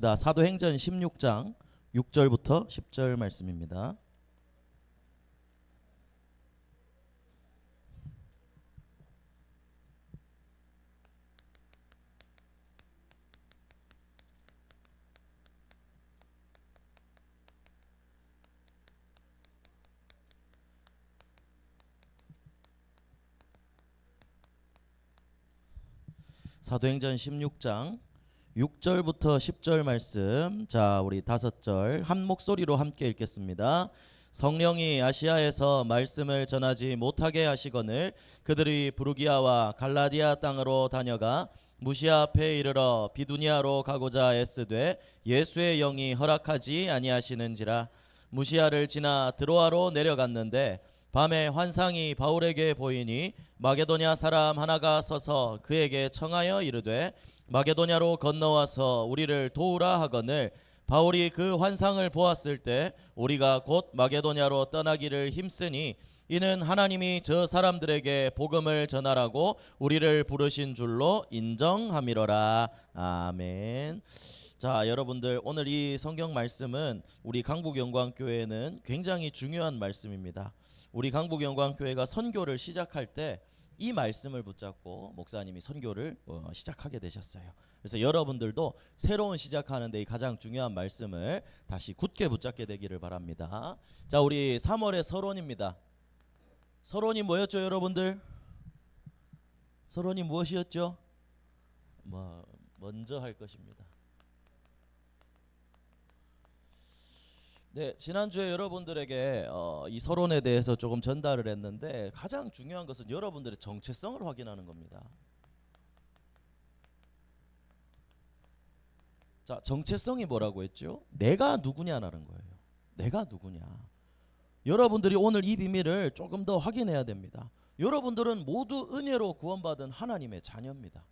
사도행전 16장 6절부터 10절 말씀입니다. 사도행전 16장 6절부터 10절 말씀. 자, 우리 5절 한 목소리로 함께 읽겠습니다. 성령이 아시아에서 말씀을 전하지 못하게 하시거늘 그들이 부르기아와 갈라디아 땅으로 다녀가 무시아 앞에 이르러 비두니아로 가고자 애쓰되 예수의 영이 허락하지 아니하시는지라. 무시아를 지나 드로아로 내려갔는데 밤에 환상이 바울에게 보이니 마게도냐 사람 하나가 서서 그에게 청하여 이르되 마게도냐로 건너와서 우리를 도우라 하거늘 바울이 그 환상을 보았을 때 우리가 곧 마게도냐로 떠나기를 힘쓰니 이는 하나님이 저 사람들에게 복음을 전하라고 우리를 부르신 줄로 인정함이로라. 아멘. 자, 여러분들, 오늘 이 성경 말씀은 우리 강북영광교회는 굉장히 중요한 말씀입니다. 우리 강북영광교회가 선교를 시작할 때 이 말씀을 붙잡고 목사님이 선교를 시작하게 되셨어요. 그래서 여러분들도 새로운 시작하는데 이 가장 중요한 말씀을 다시 굳게 붙잡게 되기를 바랍니다. 자, 우리 3월의 서론입니다. 서론이 뭐였죠, 여러분들? 서론이 무엇이었죠? 먼저 할 것입니다. 네, 지난주에 여러분들에게 이 서론에 대해서 조금 전달을 했는데 가장 중요한 것은 여러분들의 정체성을 확인하는 겁니다. 자, 정체성이 뭐라고 했죠? 내가 누구냐라는 거예요. 내가 누구냐. 여러분들이 오늘 이 비밀을 조금 더 확인해야 됩니다. 여러분들은 모두 은혜로 구원받은 하나님의 자녀입니다.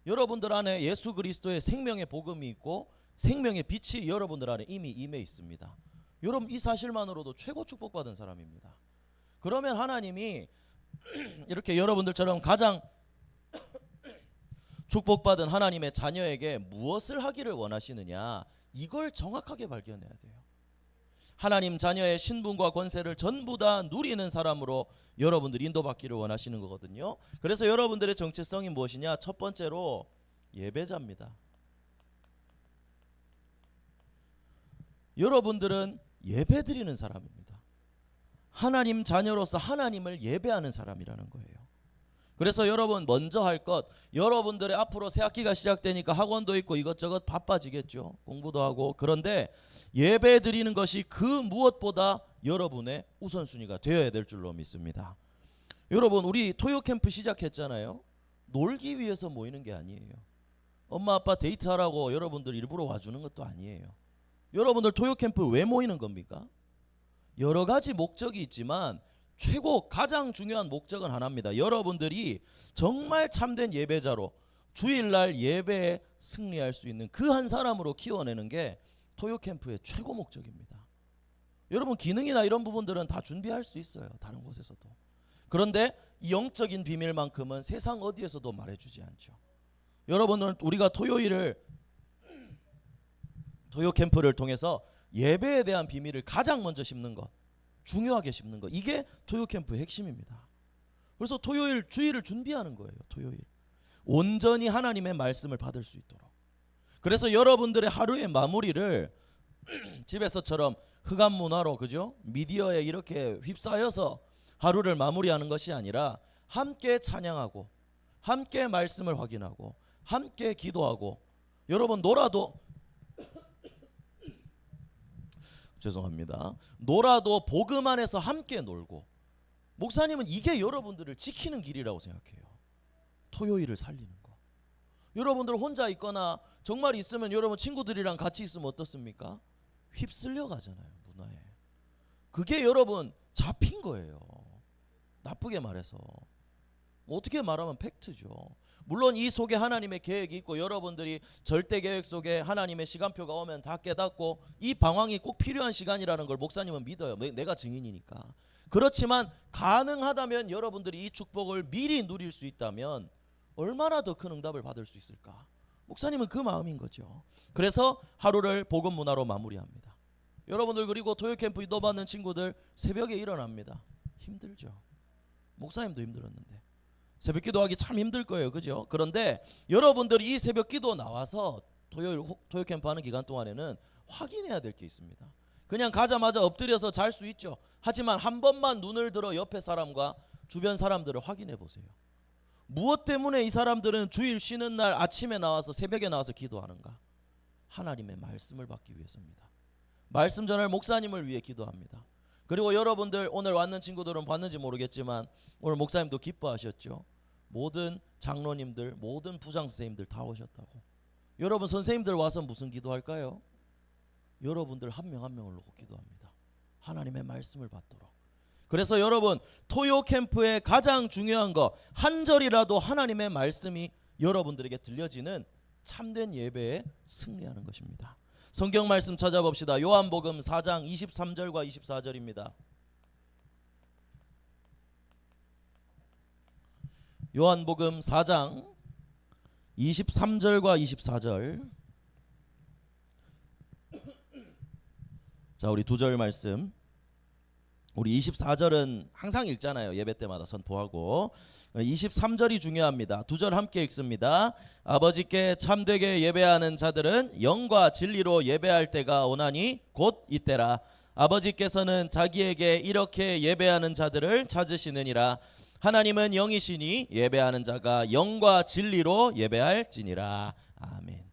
여러분들 안에 예수 그리스도의 생명의 복음이 있고 생명의 빛이 여러분들 안에 이미 임해 있습니다. 여러분, 이 사실만으로도 최고 축복받은 사람입니다. 그러면 하나님이 이렇게 여러분들처럼 가장 축복받은 하나님의 자녀에게 무엇을 하기를 원하시느냐, 이걸 정확하게 발견해야 돼요. 하나님 자녀의 신분과 권세를 전부 다 누리는 사람으로 여러분들이 인도받기를 원하시는 거거든요. 그래서 여러분들의 정체성이 무엇이냐? 첫 번째로 예배자입니다. 여러분들은 예배드리는 사람입니다. 하나님 자녀로서 하나님을 예배하는 사람이라는 거예요. 그래서 여러분 먼저 할 것, 여러분들의 앞으로 새 학기가 시작되니까 학원도 있고 이것저것 바빠지겠죠. 공부도 하고. 그런데 예배드리는 것이 그 무엇보다 여러분의 우선순위가 되어야 될 줄로 믿습니다. 여러분, 우리 토요 캠프 시작했잖아요. 놀기 위해서 모이는 게 아니에요. 엄마 아빠 데이트하라고 여러분들 일부러 와주는 것도 아니에요. 여러분들 토요 캠프 왜 모이는 겁니까? 여러 가지 목적이 있지만 최고 가장 중요한 목적은 하나입니다. 여러분들이 정말 참된 예배자로 주일날 예배에 승리할 수 있는 그 한 사람으로 키워내는 게 토요 캠프의 최고 목적입니다. 여러분, 기능이나 이런 부분들은 다 준비할 수 있어요. 다른 곳에서도. 그런데 이 영적인 비밀만큼은 세상 어디에서도 말해주지 않죠. 여러분은 우리가 토요 캠프를 통해서 예배에 대한 비밀을 가장 먼저 심는 것, 중요하게 심는 것, 이게 토요 캠프의 핵심입니다. 그래서 토요일 주일을 준비하는 거예요. 토요일 온전히 하나님의 말씀을 받을 수 있도록. 그래서 여러분들의 하루의 마무리를 집에서처럼 흑암 문화로, 그죠? 미디어에 이렇게 휩싸여서 하루를 마무리하는 것이 아니라 함께 찬양하고 함께 말씀을 확인하고 함께 기도하고, 여러분 놀아도 죄송합니다. 놀아도 복음 안에서 함께 놀고. 목사님은 이게 여러분들을 지키는 길이라고 생각해요. 토요일을 살리는 거. 여러분들 혼자 있거나 정말 있으면 여러분 친구들이랑 같이 있으면 어떻습니까? 휩쓸려 가잖아요, 문화에. 그게 여러분 잡힌 거예요. 나쁘게 말해서. 어떻게 말하면 팩트죠. 물론 이 속에 하나님의 계획이 있고 여러분들이 절대 계획 속에 하나님의 시간표가 오면 다 깨닫고 이 방황이 꼭 필요한 시간이라는 걸 목사님은 믿어요. 내가 증인이니까. 그렇지만 가능하다면 여러분들이 이 축복을 미리 누릴 수 있다면 얼마나 더 큰 응답을 받을 수 있을까? 목사님은 그 마음인 거죠. 그래서 하루를 복음 문화로 마무리합니다. 여러분들 그리고 토요 캠프 이도 받는 친구들 새벽에 일어납니다. 힘들죠. 목사님도 힘들었는데 새벽 기도하기 참 힘들 거예요. 그죠? 그런데 여러분들이 이 새벽 기도 나와서 토요 캠프 하는 기간 동안에는 확인해야 될 게 있습니다. 그냥 가자마자 엎드려서 잘 수 있죠. 하지만 한 번만 눈을 들어 옆에 사람과 주변 사람들을 확인해 보세요. 무엇 때문에 이 사람들은 주일 쉬는 날 아침에 나와서 새벽에 나와서 기도하는가? 하나님의 말씀을 받기 위해서입니다. 말씀 전할 목사님을 위해 기도합니다. 그리고 여러분들 오늘 왔는 친구들은 봤는지 모르겠지만 오늘 목사님도 기뻐하셨죠. 모든 장로님들, 모든 부장 선생님들 다 오셨다고. 여러분 선생님들 와서 무슨 기도할까요? 여러분들 한 명 한 명을 놓고 기도합니다. 하나님의 말씀을 받도록. 그래서 여러분 토요 캠프의 가장 중요한 거 한 절이라도 하나님의 말씀이 여러분들에게 들려지는 참된 예배에 승리하는 것입니다. 성경 말씀 찾아봅시다. 요한복음 4장 23절과 24절입니다. 요한복음 4장 23절과 24절. 자, 우리 두 절 말씀. 우리 24절은 항상 읽잖아요. 예배 때마다 선포하고. 23절이 중요합니다. 두 절 함께 읽습니다. 아버지께 참되게 예배하는 자들은 영과 진리로 예배할 때가 오나니 곧 이때라. 아버지께서는 자기에게 이렇게 예배하는 자들을 찾으시느니라. 하나님은 영이시니 예배하는 자가 영과 진리로 예배할지니라. 아멘.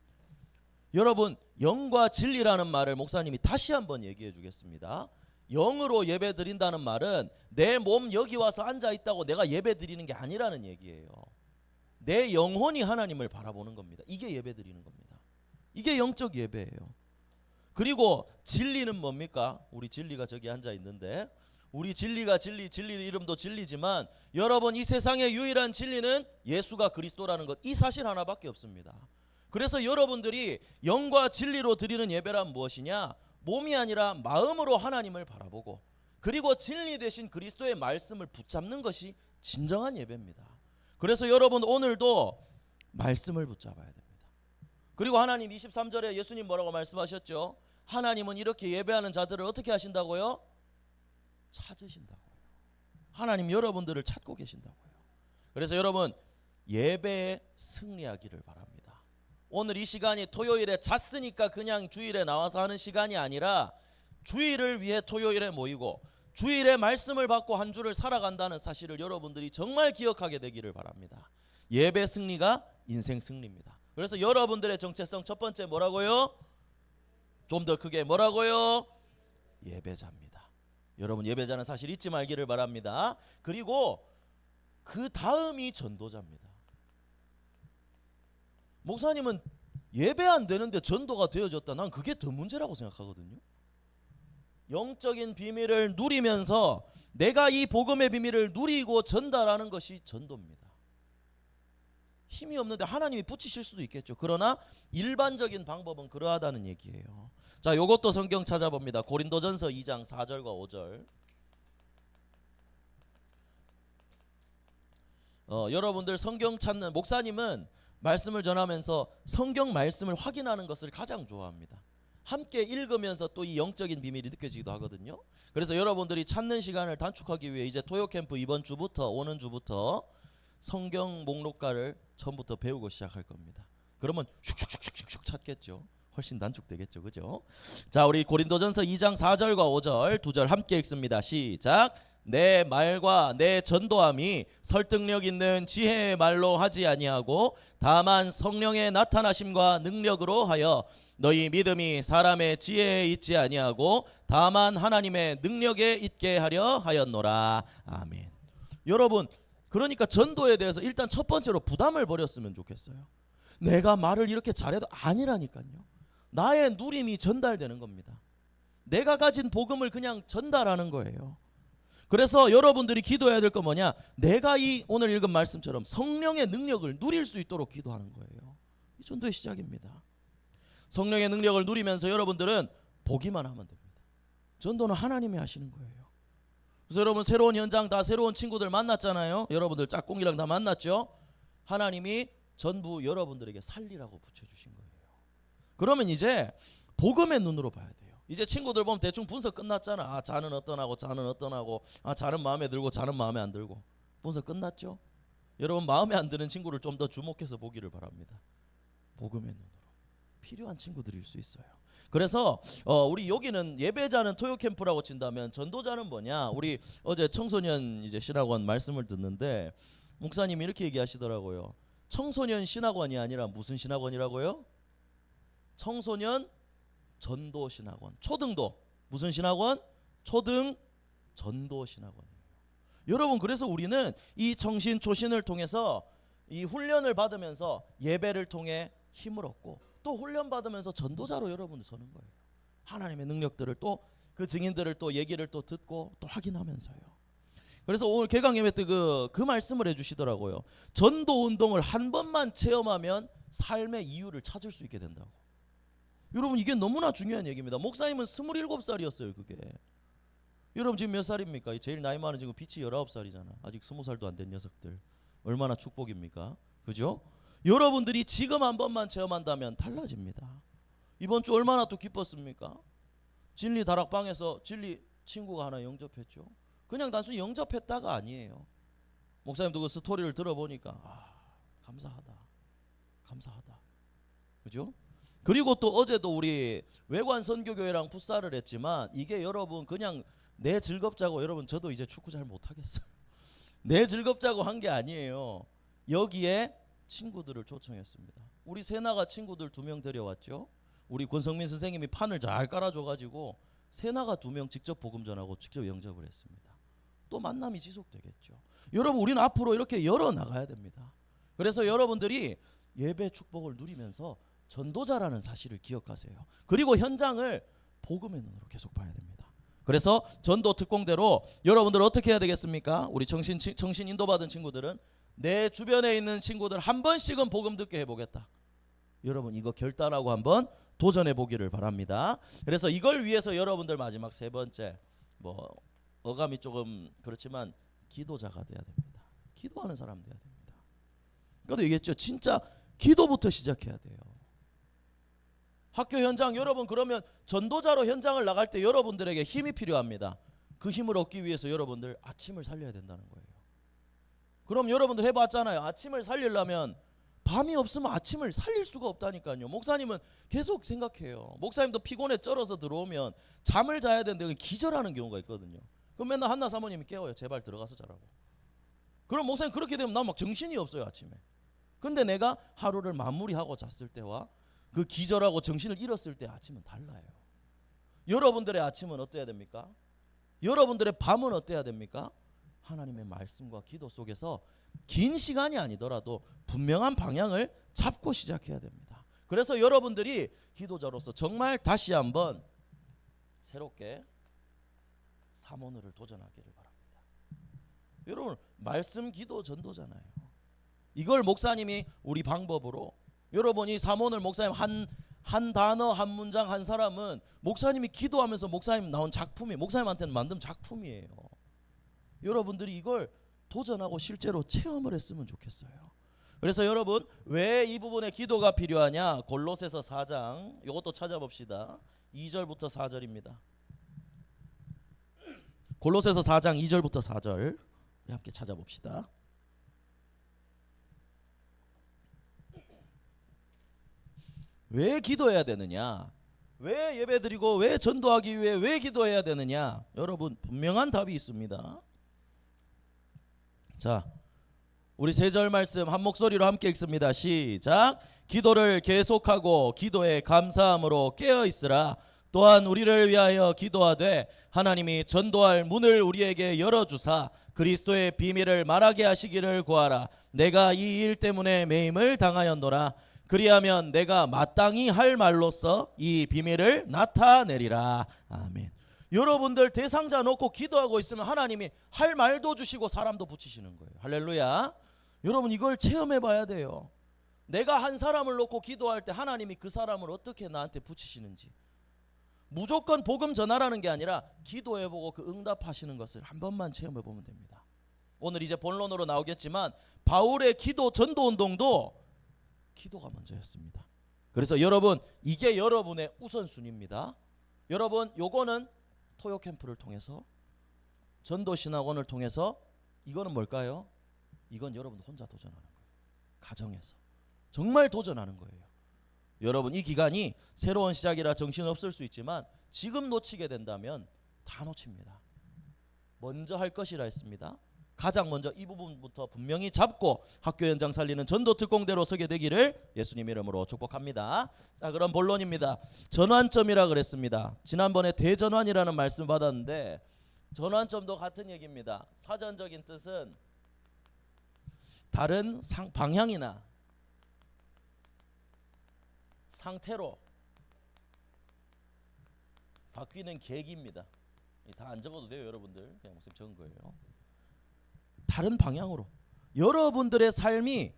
여러분 영과 진리라는 말을 목사님이 다시 한번 얘기해 주겠습니다. 영으로 예배 드린다는 말은 내 몸 여기 와서 앉아 있다고 내가 예배 드리는 게 아니라는 얘기예요. 내 영혼이 하나님을 바라보는 겁니다. 이게 예배 드리는 겁니다. 이게 영적 예배예요. 그리고 진리는 뭡니까? 우리 진리가 저기 앉아 있는데 우리 진리가 진리 이름도 진리지만 여러분 이 세상의 유일한 진리는 예수가 그리스도라는 것, 이 사실 하나밖에 없습니다. 그래서 여러분들이 영과 진리로 드리는 예배란 무엇이냐? 몸이 아니라 마음으로 하나님을 바라보고 그리고 진리 되신 그리스도의 말씀을 붙잡는 것이 진정한 예배입니다. 그래서 여러분 오늘도 말씀을 붙잡아야 됩니다. 그리고 하나님 23절에 예수님 뭐라고 말씀하셨죠? 하나님은 이렇게 예배하는 자들을 어떻게 하신다고요? 찾으신다고요. 하나님 여러분들을 찾고 계신다고요. 그래서 여러분 예배에 승리하기를 바랍니다. 오늘 이 시간이 토요일에 잤으니까 그냥 주일에 나와서 하는 시간이 아니라 주일을 위해 토요일에 모이고 주일에 말씀을 받고 한 주를 살아간다는 사실을 여러분들이 정말 기억하게 되기를 바랍니다. 예배 승리가 인생 승리입니다. 그래서 여러분들의 정체성 첫 번째 뭐라고요? 좀 더 크게 뭐라고요? 예배자입니다. 여러분 예배자는 사실 잊지 말기를 바랍니다. 그리고 그 다음이 전도자입니다. 목사님은 예배 안 되는데 전도가 되어졌다. 난 그게 더 문제라고 생각하거든요. 영적인 비밀을 누리면서 내가 이 복음의 비밀을 누리고 전달하는 것이 전도입니다. 힘이 없는데 하나님이 붙이실 수도 있겠죠. 그러나 일반적인 방법은 그러하다는 얘기예요. 자, 요것도 성경 찾아봅니다. 고린도전서 2장 4절과 5절. 여러분들 성경 찾는 목사님은 말씀을 전하면서 성경 말씀을 확인하는 것을 가장 좋아합니다. 함께 읽으면서 또 이 영적인 비밀이 느껴지기도 하거든요. 그래서 여러분들이 찾는 시간을 단축하기 위해 이제 토요 캠프 이번 주부터 오는 주부터 성경 목록가를 처음부터 배우고 시작할 겁니다. 그러면 슉슉슉슉슉 찾겠죠. 훨씬 단축되겠죠. 그죠? 자, 우리 고린도전서 2장 4절과 5절 두 절 함께 읽습니다. 시작. 내 말과 내 전도함이 설득력 있는 지혜의 말로 하지 아니하고 다만 성령의 나타나심과 능력으로 하여 너희 믿음이 사람의 지혜에 있지 아니하고 다만 하나님의 능력에 있게 하려 하였노라. 아멘. 여러분 그러니까 전도에 대해서 일단 첫 번째로 부담을 버렸으면 좋겠어요. 내가 말을 이렇게 잘해도 아니라니까요. 나의 누림이 전달되는 겁니다. 내가 가진 복음을 그냥 전달하는 거예요. 그래서 여러분들이 기도해야 될 건 뭐냐? 내가 이 오늘 읽은 말씀처럼 성령의 능력을 누릴 수 있도록 기도하는 거예요. 이 전도의 시작입니다. 성령의 능력을 누리면서 여러분들은 보기만 하면 됩니다. 전도는 하나님이 하시는 거예요. 그래서 여러분 새로운 현장 다 새로운 친구들 만났잖아요. 여러분들 짝꿍이랑 다 만났죠. 하나님이 전부 여러분들에게 살리라고 붙여주신 거예요. 그러면 이제 복음의 눈으로 봐야 돼요. 이제 친구들 보면 대충 분석 끝났잖아. 아, 자는 어떠나고 자는 어떠나고, 아, 자는 마음에 들고 자는 마음에 안 들고. 분석 끝났죠? 여러분 마음에 안 드는 친구를 좀 더 주목해서 보기를 바랍니다. 복음의 눈으로 필요한 친구들일 수 있어요. 그래서 우리 여기는 예배자는 토요 캠프라고 친다면 전도자는 뭐냐? 우리 어제 청소년 이제 신학원 말씀을 듣는데 목사님이 이렇게 얘기하시더라고요. 청소년 신학원이 아니라 무슨 신학원이라고요? 청소년 전도 신학원. 초등도 무슨 신학원? 초등 전도 신학원이에요. 여러분 그래서 우리는 이 청신 초신을 통해서 이 훈련을 받으면서 예배를 통해 힘을 얻고 또 훈련 받으면서 전도자로 여러분들 서는 거예요. 하나님의 능력들을 또 그 증인들을 또 얘기를 또 듣고 또 확인하면서요. 그래서 오늘 개강 예배 때 그 말씀을 해주시더라고요. 전도 운동을 한 번만 체험하면 삶의 이유를 찾을 수 있게 된다고. 여러분 이게 너무나 중요한 얘기입니다. 목사님은 27살이었어요 그게. 여러분 지금 몇 살입니까? 제일 나이 많은 지금 빛이 19살이잖아. 아직 20살도 안 된 녀석들. 얼마나 축복입니까? 그죠? 여러분들이 지금 한 번만 체험한다면 달라집니다. 이번 주 얼마나 또 기뻤습니까? 진리 다락방에서 진리 친구가 하나 영접했죠. 그냥 단순히 영접했다가 아니에요. 목사님도 그 스토리를 들어보니까 감사하다. 감사하다. 그죠? 그리고 또 어제도 우리 외관 선교교회랑 풋살을 했지만 이게 여러분 그냥 내 즐겁자고, 여러분 저도 이제 축구 잘 못하겠어요. 내 즐겁자고 한 게 아니에요. 여기에 친구들을 초청했습니다. 우리 세나가 친구들 2명 데려왔죠. 우리 권성민 선생님이 판을 잘 깔아줘가지고 세나가 2명 직접 복음 전하고 직접 영접을 했습니다. 또 만남이 지속되겠죠. 여러분 우리는 앞으로 이렇게 열어나가야 됩니다. 그래서 여러분들이 예배 축복을 누리면서 전도자라는 사실을 기억하세요. 그리고 현장을 복음의 눈으로 계속 봐야 됩니다. 그래서 전도 특공대로 여러분들 어떻게 해야 되겠습니까? 우리 정신 인도받은 친구들은 내 주변에 있는 친구들 한 번씩은 복음 듣게 해보겠다. 여러분 이거 결단하고 한번 도전해 보기를 바랍니다. 그래서 이걸 위해서 여러분들 마지막 3번째 뭐 어감이 조금 그렇지만 기도자가 돼야 됩니다. 기도하는 사람 돼야 됩니다. 그래도 얘기했죠. 진짜 기도부터 시작해야 돼요. 학교 현장 여러분 그러면 전도자로 현장을 나갈 때 여러분들에게 힘이 필요합니다. 그 힘을 얻기 위해서 여러분들 아침을 살려야 된다는 거예요. 그럼 여러분들 해봤잖아요. 아침을 살리려면 밤이 없으면 아침을 살릴 수가 없다니까요. 목사님은 계속 생각해요. 목사님도 피곤해 쩔어서 들어오면 잠을 자야 되는데 기절하는 경우가 있거든요. 그럼 맨날 한나 사모님이 깨워요. 제발 들어가서 자라고. 그럼 목사님 그렇게 되면 난 막 정신이 없어요 아침에. 근데 내가 하루를 마무리하고 잤을 때와 그 기절하고 정신을 잃었을 때 아침은 달라요. 여러분들의 아침은 어때야 됩니까? 여러분들의 밤은 어때야 됩니까? 하나님의 말씀과 기도 속에서 긴 시간이 아니더라도 분명한 방향을 잡고 시작해야 됩니다. 그래서 여러분들이 기도자로서 정말 다시 한번 새롭게 사모늘을 도전하기를 바랍니다. 여러분 말씀 기도 전도잖아요. 이걸 목사님이 우리 방법으로 여러분이 사모늘 목사님 한 단어 한 문장 한 사람은 목사님이 기도하면서 목사님 나온 작품이 목사님한테는 만든 작품이에요. 여러분들이 이걸 도전하고 실제로 체험을 했으면 좋겠어요. 그래서 여러분 왜 이 부분에 기도가 필요하냐? 골로새서 4장 이것도 찾아봅시다. 2절부터 4절입니다. 골로새서 4장 2절부터 4절 우리 함께 찾아봅시다. 왜 기도해야 되느냐? 왜 예배드리고 왜 전도하기 위해 왜 기도해야 되느냐? 여러분 분명한 답이 있습니다. 자, 우리 3절 말씀 한 목소리로 함께 읽습니다. 시작. 기도를 계속하고 기도에 감사함으로 깨어 있으라. 또한 우리를 위하여 기도하되 하나님이 전도할 문을 우리에게 열어주사 그리스도의 비밀을 말하게 하시기를 구하라. 내가 이 일 때문에 매임을 당하였노라. 그리하면 내가 마땅히 할 말로써 이 비밀을 나타내리라. 아멘. 여러분들 대상자 놓고 기도하고 있으면 하나님이 할 말도 주시고 사람도 붙이시는 거예요. 할렐루야. 여러분 이걸 체험해 봐야 돼요. 내가 한 사람을 놓고 기도할 때 하나님이 그 사람을 어떻게 나한테 붙이시는지. 무조건 복음 전하라는 게 아니라 기도해보고 그 응답하시는 것을 한 번만 체험해 보면 됩니다. 오늘 이제 본론으로 나오겠지만 바울의 기도 전도 운동도 기도가 먼저였습니다. 그래서 여러분, 이게 여러분의 우선순위입니다. 여러분, 요거는 토요 캠프를 통해서, 전도신학원을 통해서, 이거는 뭘까요? 이건 여러분 혼자 도전하는 거예요. 가정에서 정말 도전하는 거예요. 여러분, 이 기간이 새로운 시작이라 정신없을 수 있지만 지금 놓치게 된다면 다 놓칩니다. 먼저 할 것이라 했습니다. 가장 먼저 이 부분부터 분명히 잡고 학교 현장 살리는 전도 특공대로 서게 되기를 예수님 이름으로 축복합니다. 자, 그럼 본론입니다. 전환점이라 그랬습니다. 지난번에 대전환이라는 말씀 받았는데 전환점도 같은 얘기입니다. 사전적인 뜻은 다른 방향이나 상태로 바뀌는 계기입니다. 다 안 적어도 돼요, 여러분들. 그냥 목사님 적은 거예요. 다른 방향으로 여러분들의 삶이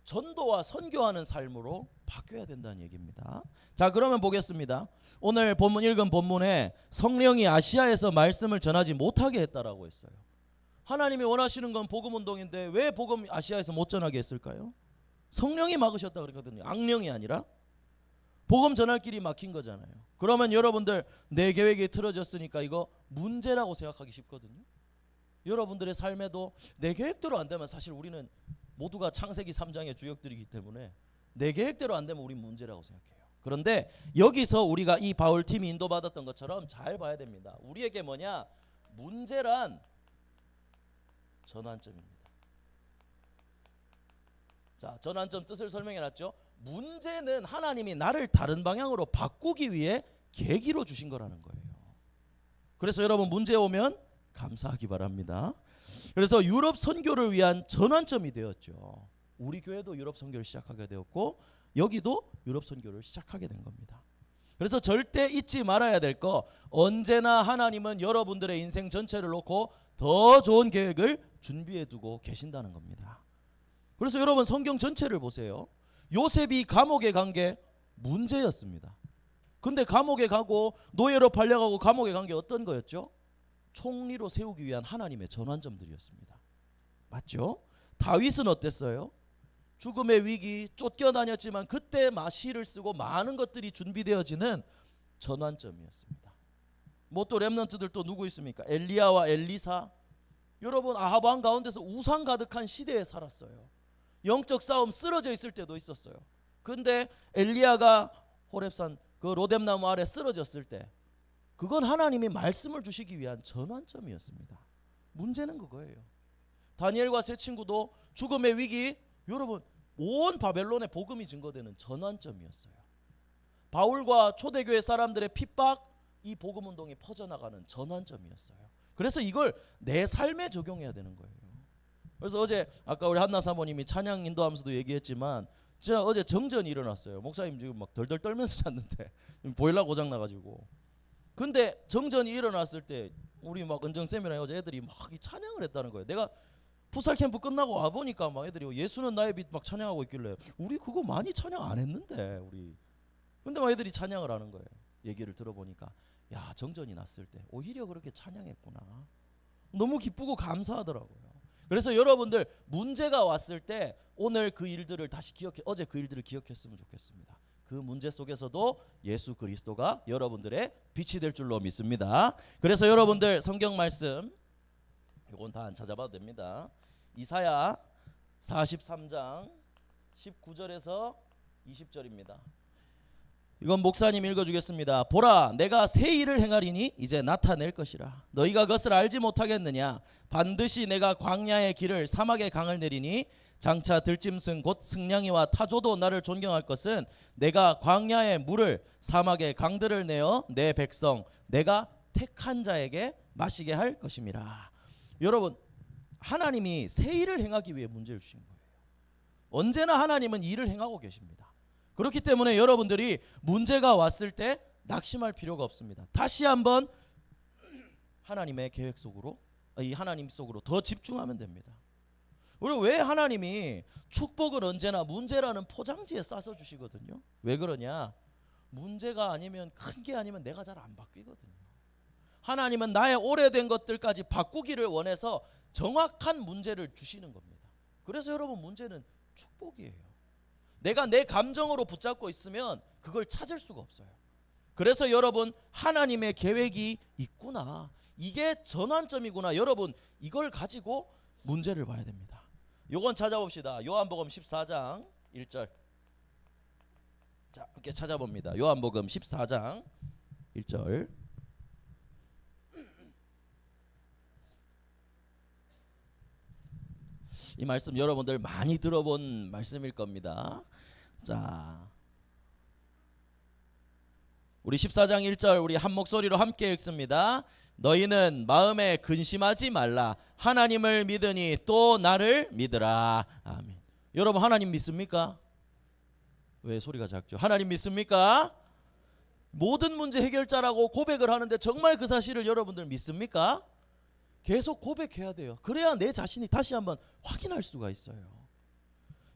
전도와 선교하는 삶으로 바뀌어야 된다는 얘기입니다. 자, 그러면 보겠습니다. 오늘 본문 읽은 본문에 성령이 아시아에서 말씀을 전하지 못하게 했다라고 했어요. 하나님이 원하시는 건 복음 운동인데 왜 복음 아시아에서 못 전하게 했을까요? 성령이 막으셨다 그랬거든요. 악령이 아니라. 복음 전할 길이 막힌 거잖아요. 그러면 여러분들, 내 계획이 틀어졌으니까 이거 문제라고 생각하기 쉽거든요. 여러분들의 삶에도 내 계획대로 안 되면, 사실 우리는 모두가 창세기 3장의 주역들이기 때문에 내 계획대로 안 되면 우리 문제라고 생각해요. 그런데 여기서 우리가 이 바울팀이 인도받았던 것처럼 잘 봐야 됩니다. 우리에게 뭐냐? 문제란 전환점입니다. 자, 전환점 뜻을 설명해놨죠. 문제는 하나님이 나를 다른 방향으로 바꾸기 위해 계기로 주신 거라는 거예요. 그래서 여러분, 문제 오면 감사하기 바랍니다. 그래서 유럽 선교를 위한 전환점이 되었죠. 우리 교회도 유럽 선교를 시작하게 되었고 여기도 유럽 선교를 시작하게 된 겁니다. 그래서 절대 잊지 말아야 될 거, 언제나 하나님은 여러분들의 인생 전체를 놓고 더 좋은 계획을 준비해 두고 계신다는 겁니다. 그래서 여러분, 성경 전체를 보세요. 요셉이 감옥에 간 게 문제였습니다. 근데 감옥에 가고 노예로 팔려가고 감옥에 간 게 어떤 거였죠? 총리로 세우기 위한 하나님의 전환점들이었습니다. 맞죠? 다윗은 어땠어요? 죽음의 위기, 쫓겨다녔지만 그때 시를 쓰고 많은 것들이 준비되어지는 전환점이었습니다. 뭐 또 렘넌트들 또 누구 있습니까? 엘리야와 엘리사. 여러분, 아합 왕 가운데서 우상 가득한 시대에 살았어요. 영적 싸움 쓰러져 있을 때도 있었어요. 근데 엘리야가 호렙산 그 로뎀나무 아래 쓰러졌을 때 그건 하나님이 말씀을 주시기 위한 전환점이었습니다. 문제는 그거예요. 다니엘과 세 친구도 죽음의 위기, 여러분, 온 바벨론의 복음이 증거되는 전환점이었어요. 바울과 초대교회 사람들의 핍박, 이 복음 운동이 퍼져나가는 전환점이었어요. 그래서 이걸 내 삶에 적용해야 되는 거예요. 그래서 어제 아까 우리 한나 사모님이 찬양 인도하면서도 얘기했지만 제가 어제 정전이 일어났어요. 목사님 지금 막 덜덜 떨면서 잤는데 보일러 고장 나가지고. 근데 정전이 일어났을 때 우리 막 은정쌤이랑 어제 애들이 막 이 찬양을 했다는 거예요. 내가 풋살 캠프 끝나고 와 보니까 막 애들이 예수는 나의 빛 막 찬양하고 있길래 우리 그거 많이 찬양 안 했는데 우리. 근데 막 애들이 찬양을 하는 거예요. 얘기를 들어보니까 야, 정전이 났을 때 오히려 그렇게 찬양했구나. 너무 기쁘고 감사하더라고요. 그래서 여러분들, 문제가 왔을 때 오늘 그 일들을 다시 어제 그 일들을 기억했으면 좋겠습니다. 그 문제 속에서도 예수 그리스도가 여러분들의 빛이 될 줄로 믿습니다. 그래서 여러분들, 성경 말씀 이건 다 안 찾아봐도 됩니다. 이사야 43장 19절에서 20절입니다. 이건 목사님 읽어주겠습니다. 보라, 내가 새 일을 행하리니 이제 나타낼 것이라. 너희가 그것을 알지 못하겠느냐? 반드시 내가 광야의 길을 사막의 강을 내리니 장차 들짐승 곧 승냥이와 타조도 나를 존경할 것은 내가 광야의 물을 사막의 강들을 내어 내 백성 내가 택한 자에게 마시게 할 것임이라. 여러분, 하나님이 새 일을 행하기 위해 문제를 주신 거예요. 언제나 하나님은 일을 행하고 계십니다. 그렇기 때문에 여러분들이 문제가 왔을 때 낙심할 필요가 없습니다. 다시 한번 하나님의 계획 속으로, 이 하나님 속으로 더 집중하면 됩니다. 그리고 왜 하나님이 축복을 언제나 문제라는 포장지에 싸서 주시거든요. 왜 그러냐? 문제가 아니면, 큰 게 아니면 내가 잘 안 바뀌거든요. 하나님은 나의 오래된 것들까지 바꾸기를 원해서 정확한 문제를 주시는 겁니다. 그래서 여러분, 문제는 축복이에요. 내가 내 감정으로 붙잡고 있으면 그걸 찾을 수가 없어요. 그래서 여러분, 하나님의 계획이 있구나, 이게 전환점이구나, 여러분 이걸 가지고 문제를 봐야 됩니다. 요건 찾아봅시다. 요한복음 14장 1절. 자, 함께 찾아봅니다. 요한복음 14장 1절. 이 말씀 여러분들 많이 들어본 말씀일 겁니다. 자, 우리 14장 1절 우리 한 목소리로 함께 읽습니다. 너희는 마음에 근심하지 말라. 하나님을 믿으니 또 나를 믿으라. 아멘. 여러분, 하나님 믿습니까? 왜 소리가 작죠? 하나님 믿습니까? 모든 문제 해결자라고 고백을 하는데 정말 그 사실을 여러분들 믿습니까? 계속 고백해야 돼요. 그래야 내 자신이 다시 한번 확인할 수가 있어요.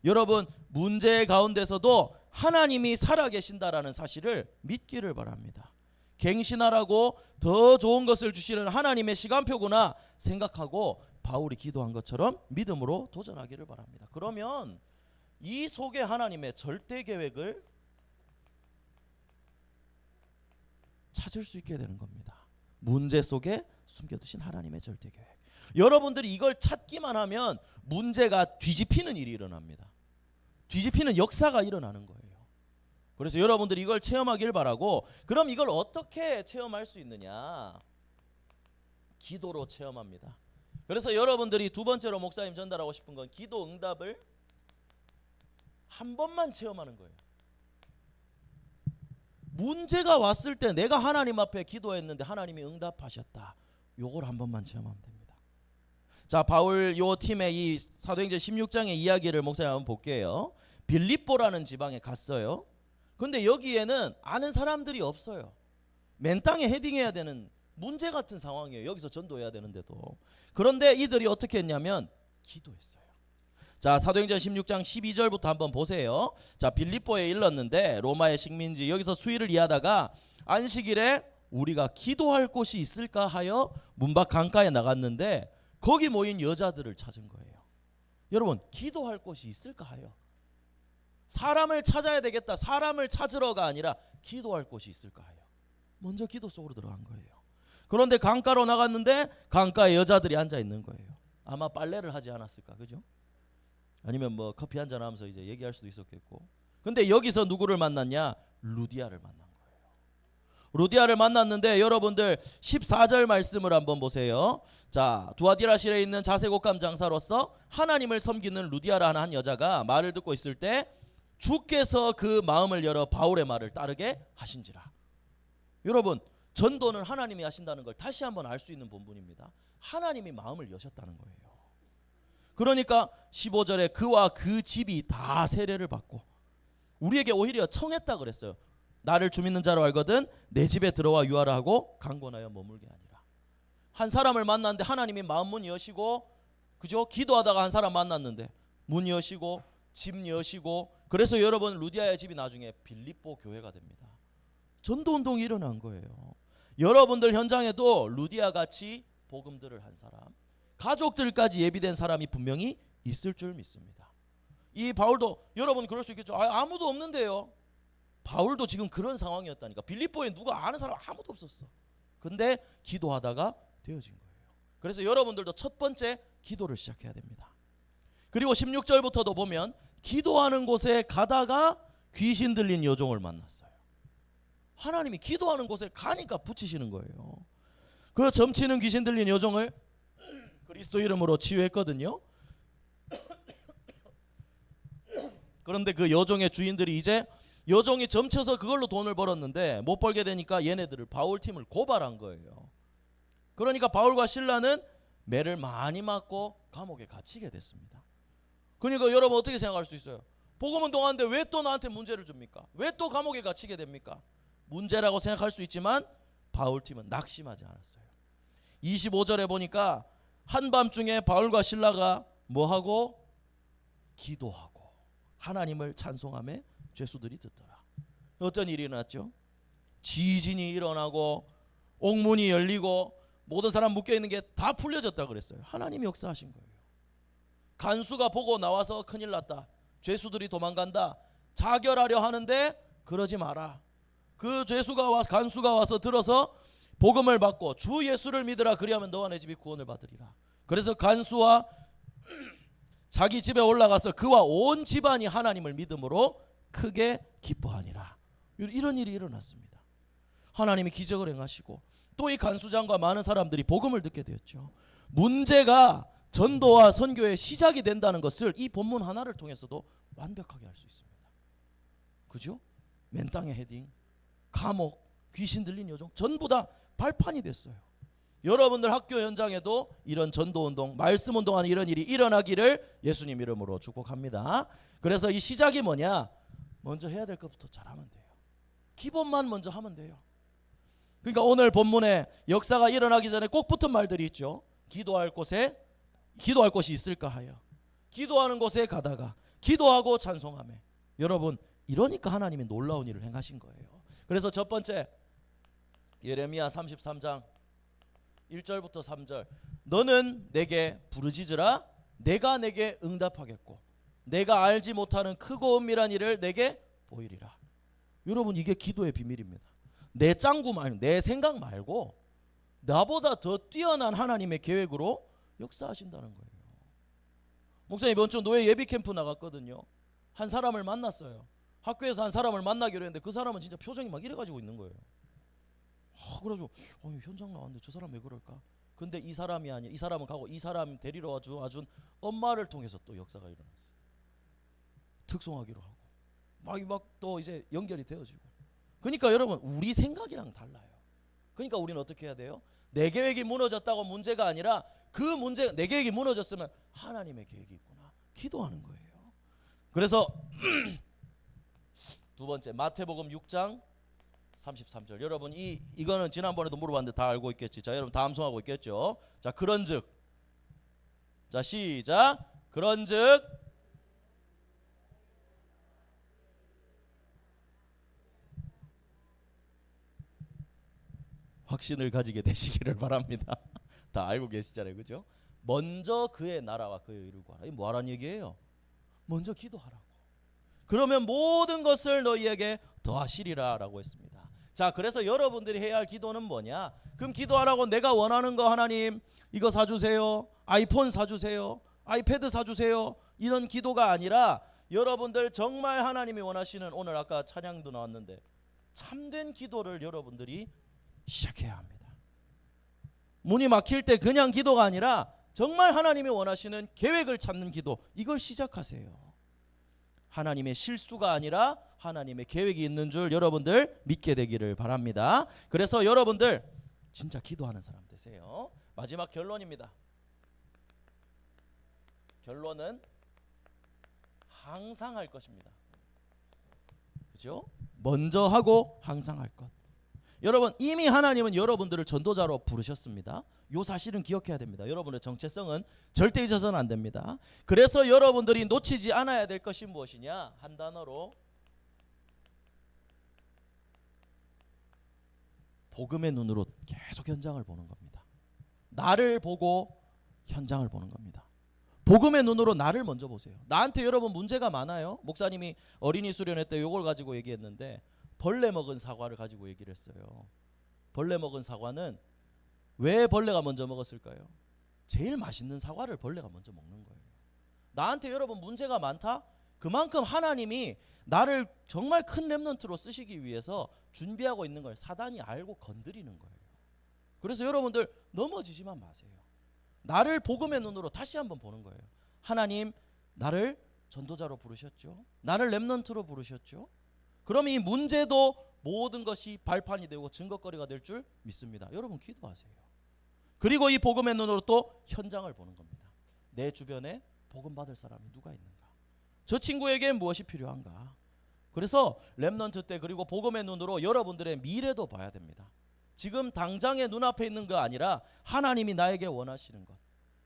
여러분, 문제 가운데서도 하나님이 살아계신다라는 사실을 믿기를 바랍니다. 갱신하라고 더 좋은 것을 주시는 하나님의 시간표구나 생각하고 바울이 기도한 것처럼 믿음으로 도전하기를 바랍니다. 그러면 이 속에 하나님의 절대 계획을 찾을 수 있게 되는 겁니다. 문제 속에 숨겨두신 하나님의 절대 계획. 여러분들이 이걸 찾기만 하면 문제가 뒤집히는 일이 일어납니다. 뒤집히는 역사가 일어나는 거예요. 그래서 여러분들이 이걸 체험하길 바라고, 그럼 이걸 어떻게 체험할 수 있느냐? 기도로 체험합니다. 그래서 여러분들이 두 번째로 목사님 전달하고 싶은 건 기도 응답을 한 번만 체험하는 거예요. 문제가 왔을 때 내가 하나님 앞에 기도했는데 하나님이 응답하셨다. 요걸 한 번만 체험하면 됩니다. 자, 바울 요 팀의 이 사도행전 16장의 이야기를 목사님 한번 볼게요. 빌립보라는 지방에 갔어요. 근데 여기에는 아는 사람들이 없어요. 맨 땅에 헤딩해야 되는 문제 같은 상황이에요. 여기서 전도해야 되는데도. 그런데 이들이 어떻게 했냐면 기도했어요. 자, 사도행전 16장 12절부터 한번 보세요. 자, 빌립보에 일렀는데 로마의 식민지, 여기서 수일을 이하다가 안식일에 우리가 기도할 곳이 있을까 하여 문 밖 강가에 나갔는데 거기 모인 여자들을 찾은 거예요. 여러분, 기도할 곳이 있을까 하여, 사람을 찾아야 되겠다, 사람을 찾으러가 아니라 기도할 곳이 있을까 하여 먼저 기도 속으로 들어간 거예요. 그런데 강가로 나갔는데 강가에 여자들이 앉아 있는 거예요. 아마 빨래를 하지 않았을까, 그죠? 아니면 뭐 커피 한잔 하면서 이제 얘기할 수도 있었겠고. 근데 여기서 누구를 만났냐? 루디아를 만난 거예요. 루디아를 만났는데 여러분들 14절 말씀을 한번 보세요. 자, 두아디라실에 있는 자색옷감 장사로서 하나님을 섬기는 루디아라는 한 여자가 말을 듣고 있을 때 주께서 그 마음을 열어 바울의 말을 따르게 하신지라. 여러분, 전도는 하나님이 하신다는 걸 다시 한번 알 수 있는 본분입니다. 하나님이 마음을 여셨다는 거예요. 그러니까 15절에 그와 그 집이 다 세례를 받고, 우리에게 오히려 청했다 그랬어요. 나를 주 믿는 자로 알거든 내 집에 들어와 유하라 하고 강권하여 머물게 아니라. 한 사람을 만났는데 하나님이 마음 문 여시고, 그죠? 기도하다가 한 사람 만났는데 문 여시고 집 여시고, 그래서 여러분 루디아의 집이 나중에 빌립보 교회가 됩니다. 전도운동이 일어난 거예요. 여러분들 현장에도 루디아 같이 복음들을 한 사람, 가족들까지 예비된 사람이 분명히 있을 줄 믿습니다. 이 바울도, 여러분 그럴 수 있겠죠. 아무도 없는데요. 바울도 지금 그런 상황이었다니까. 빌립보에 누가 아는 사람 아무도 없었어. 근데 기도하다가 되어진 거예요. 그래서 여러분들도 첫 번째 기도를 시작해야 됩니다. 그리고 16절부터도 보면 기도하는 곳에 가다가 귀신 들린 여종을 만났어요. 하나님이 기도하는 곳에 가니까 붙이시는 거예요. 그 점치는 귀신 들린 여종을 그리스도 이름으로 치유했거든요. 그런데 그 여종의 주인들이 이제 여종이 점쳐서 그걸로 돈을 벌었는데 못 벌게 되니까 얘네들을, 바울 팀을 고발한 거예요. 그러니까 바울과 실라는 매를 많이 맞고 감옥에 갇히게 됐습니다. 그러니까 여러분 어떻게 생각할 수 있어요? 복음은 동안인데 왜 또 나한테 문제를 줍니까? 왜 또 감옥에 갇히게 됩니까? 문제라고 생각할 수 있지만 바울 팀은 낙심하지 않았어요. 25절에 보니까 한밤중에 바울과 실라가 뭐하고? 기도하고 하나님을 찬송하며 죄수들이 듣더라. 어떤 일이 일어났죠? 지진이 일어나고 옥문이 열리고 모든 사람 묶여있는 게 다 풀려졌다 그랬어요. 하나님이 역사하신 거예요. 간수가 보고 나와서 큰일 났다, 죄수들이 도망간다, 자결하려 하는데 그러지 마라. 그 간수가 와서 들어서 복음을 받고 주 예수를 믿으라. 그리하면 너와 내 집이 구원을 받으리라. 그래서 간수와 자기 집에 올라가서 그와 온 집안이 하나님을 믿음으로 크게 기뻐하니라. 이런 일이 일어났습니다. 하나님이 기적을 행하시고 또 이 간수장과 많은 사람들이 복음을 듣게 되었죠. 문제가 전도와 선교의 시작이 된다는 것을 이 본문 하나를 통해서도 완벽하게 알 수 있습니다. 그죠? 맨 땅의 헤딩, 감옥, 귀신 들린 여종 전부 다 발판이 됐어요. 여러분들 학교 현장에도 이런 전도운동, 말씀운동하는 이런 일이 일어나기를 예수님 이름으로 축복합니다. 그래서 이 시작이 뭐냐? 먼저 해야 될 것부터 잘하면 돼요. 기본만 먼저 하면 돼요. 그러니까 오늘 본문에 역사가 일어나기 전에 꼭 붙은 말들이 있죠. 기도할 곳이 있을까 하여, 기도하는 곳에 가다가, 기도하고 찬송하며. 여러분, 이러니까 하나님이 놀라운 일을 행하신 거예요. 그래서 첫 번째, 예레미야 33장 1절부터 3절. 너는 내게 부르짖으라. 내가 내게 응답하겠고 내가 알지 못하는 크고 은밀한 일을 내게 보이리라. 여러분, 이게 기도의 비밀입니다. 내 짱구 말고, 내 생각 말고 나보다 더 뛰어난 하나님의 계획으로 역사하신다는 거예요. 목사님 이번 주 노예 예비 캠프 나갔거든요. 한 사람을 만났어요. 학교에서 한 사람을 만나기로 했는데 그 사람은 진짜 표정이 막 이래가지고 있는 거예요. 그래가지고 현장 나왔는데 저 사람 왜 그럴까? 근데 이 사람이 아니라, 이 사람은 가고 이 사람 데리러 와준 엄마를 통해서 또 역사가 일어났어요. 특송하기로 하고 막 또 이제 연결이 되어지고. 그러니까 여러분, 우리 생각이랑 달라요. 그러니까 우리는 어떻게 해야 돼요? 내 계획이 무너졌다고 문제가 아니라 그 문제, 내 계획이 무너졌으면 하나님의 계획이 있구나, 기도하는 거예요. 그래서 두 번째, 마태복음 6장 33절. 여러분, 이거는 지난번에도 물어봤는데 다 알고 있겠지. 자, 여러분 다 암송하고 있겠죠. 자, 그런즉, 자 시작. 그런즉 확신을 가지게 되시기를 바랍니다. 다 알고 계시잖아요, 그죠? 먼저 그의 나라와 그의 의를 구하라. 이 뭐하라는 얘기예요? 먼저 기도하라고. 그러면 모든 것을 너희에게 더하시리라 라고 했습니다. 자, 그래서 여러분들이 해야 할 기도는 뭐냐? 그럼 기도하라고 내가 원하는 거, 하나님 이거 사주세요, 아이폰 사주세요, 아이패드 사주세요, 이런 기도가 아니라 여러분들 정말 하나님이 원하시는, 오늘 아까 찬양도 나왔는데 참된 기도를 여러분들이 시작해야 합니다. 문이 막힐 때 그냥 기도가 아니라 정말 하나님이 원하시는 계획을 찾는 기도, 이걸 시작하세요. 하나님의 실수가 아니라 하나님의 계획이 있는 줄 여러분들 믿게 되기를 바랍니다. 그래서 여러분들 진짜 기도하는 사람 되세요. 마지막 결론입니다. 결론은 항상 할 것입니다. 그죠? 먼저 하고 항상 할 것. 여러분, 이미 하나님은 여러분들을 전도자로 부르셨습니다. 이 사실은 기억해야 됩니다. 여러분의 정체성은 절대 잊어서는 안 됩니다. 그래서 여러분들이 놓치지 않아야 될 것이 무엇이냐? 한 단어로 복음의 눈으로 계속 현장을 보는 겁니다. 나를 보고 현장을 보는 겁니다. 복음의 눈으로 나를 먼저 보세요. 나한테 여러분 문제가 많아요. 목사님이 어린이 수련회 때 이걸 가지고 얘기했는데 벌레 먹은 사과를 가지고 얘기를 했어요. 벌레 먹은 사과는 왜 벌레가 먼저 먹었을까요? 제일 맛있는 사과를 벌레가 먼저 먹는 거예요. 나한테 여러분 문제가 많다? 그만큼 하나님이 나를 정말 큰 렘넌트로 쓰시기 위해서 준비하고 있는 걸 사단이 알고 건드리는 거예요. 그래서 여러분들 넘어지지만 마세요. 나를 복음의 눈으로 다시 한번 보는 거예요. 하나님, 나를 전도자로 부르셨죠. 나를 렘넌트로 부르셨죠. 그럼 이 문제도 모든 것이 발판이 되고 증거거리가 될 줄 믿습니다. 여러분 기도하세요. 그리고 이 복음의 눈으로 또 현장을 보는 겁니다. 내 주변에 복음 받을 사람이 누가 있는가? 저 친구에게 무엇이 필요한가? 그래서 렘넌트 때 그리고 복음의 눈으로 여러분들의 미래도 봐야 됩니다. 지금 당장의 눈앞에 있는 거 아니라 하나님이 나에게 원하시는 것,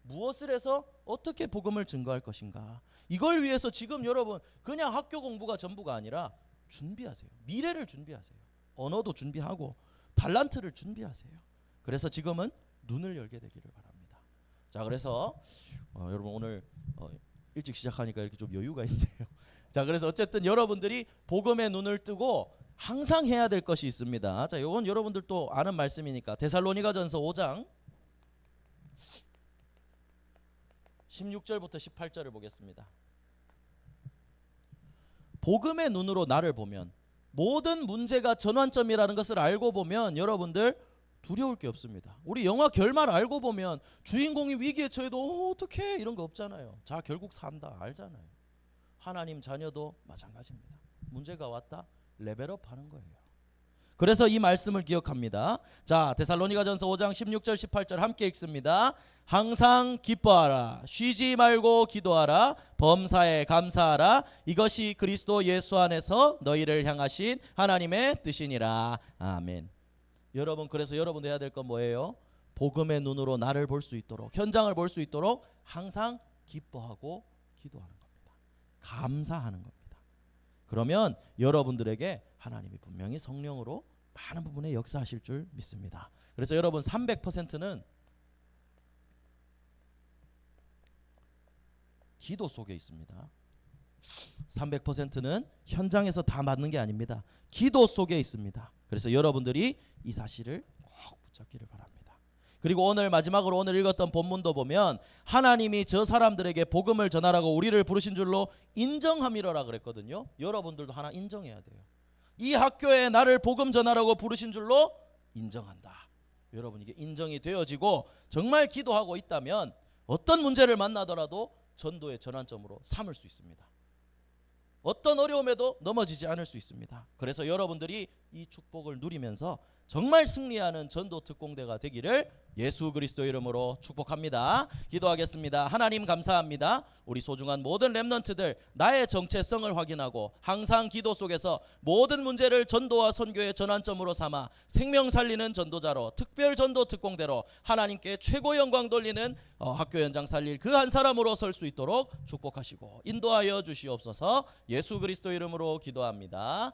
무엇을 해서 어떻게 복음을 증거할 것인가, 이걸 위해서 지금 여러분 그냥 학교 공부가 전부가 아니라 준비하세요. 미래를 준비하세요. 언어도 준비하고 달란트를 준비하세요. 그래서 지금은 눈을 열게 되기를 바랍니다. 자, 그래서 여러분 오늘 일찍 시작하니까 이렇게 좀 여유가 있네요. 자, 그래서 어쨌든 여러분들이 복음의 눈을 뜨고 항상 해야 될 것이 있습니다. 자, 이건 여러분들 또 아는 말씀이니까 데살로니가전서 5장 16절부터 18절을 보겠습니다. 복음의 눈으로 나를 보면, 모든 문제가 전환점이라는 것을 알고 보면 여러분들 두려울 게 없습니다. 우리 영화 결말 알고 보면 주인공이 위기에 처해도 어떡해 이런 거 없잖아요. 자, 결국 산다 알잖아요. 하나님 자녀도 마찬가지입니다. 문제가 왔다 레벨업 하는 거예요. 그래서 이 말씀을 기억합니다. 자, 데살로니가전서 5장 16절 18절 함께 읽습니다. 항상 기뻐하라, 쉬지 말고 기도하라, 범사에 감사하라, 이것이 그리스도 예수 안에서 너희를 향하신 하나님의 뜻이니라. 아멘. 여러분, 그래서 여러분도 해야 될 건 뭐예요? 복음의 눈으로 나를 볼 수 있도록, 현장을 볼 수 있도록 항상 기뻐하고 기도하는 겁니다. 감사하는 겁니다. 그러면 여러분들에게 하나님이 분명히 성령으로 많은 부분에 역사하실 줄 믿습니다. 그래서 여러분 300%는 기도 속에 있습니다. 300%는 현장에서 다 맞는 게 아닙니다. 기도 속에 있습니다. 그래서 여러분들이 이 사실을 꼭 붙잡기를 바랍니다. 그리고 오늘 마지막으로 오늘 읽었던 본문도 보면 하나님이 저 사람들에게 복음을 전하라고 우리를 부르신 줄로 인정함이로라 그랬거든요. 여러분들도 하나 인정해야 돼요. 이 학교에 나를 복음 전하라고 부르신 줄로 인정한다. 여러분, 이게 인정이 되어지고 정말 기도하고 있다면 어떤 문제를 만나더라도 전도의 전환점으로 삼을 수 있습니다. 어떤 어려움에도 넘어지지 않을 수 있습니다. 그래서 여러분들이 이 축복을 누리면서 정말 승리하는 전도 특공대가 되기를 예수 그리스도 이름으로 축복합니다. 기도하겠습니다. 하나님 감사합니다. 우리 소중한 모든 렘넌트들 나의 정체성을 확인하고 항상 기도 속에서 모든 문제를 전도와 선교의 전환점으로 삼아 생명 살리는 전도자로, 특별 전도 특공대로 하나님께 최고 영광 돌리는 학교 현장 살릴 그 한 사람으로 설 수 있도록 축복하시고 인도하여 주시옵소서. 예수 그리스도 이름으로 기도합니다.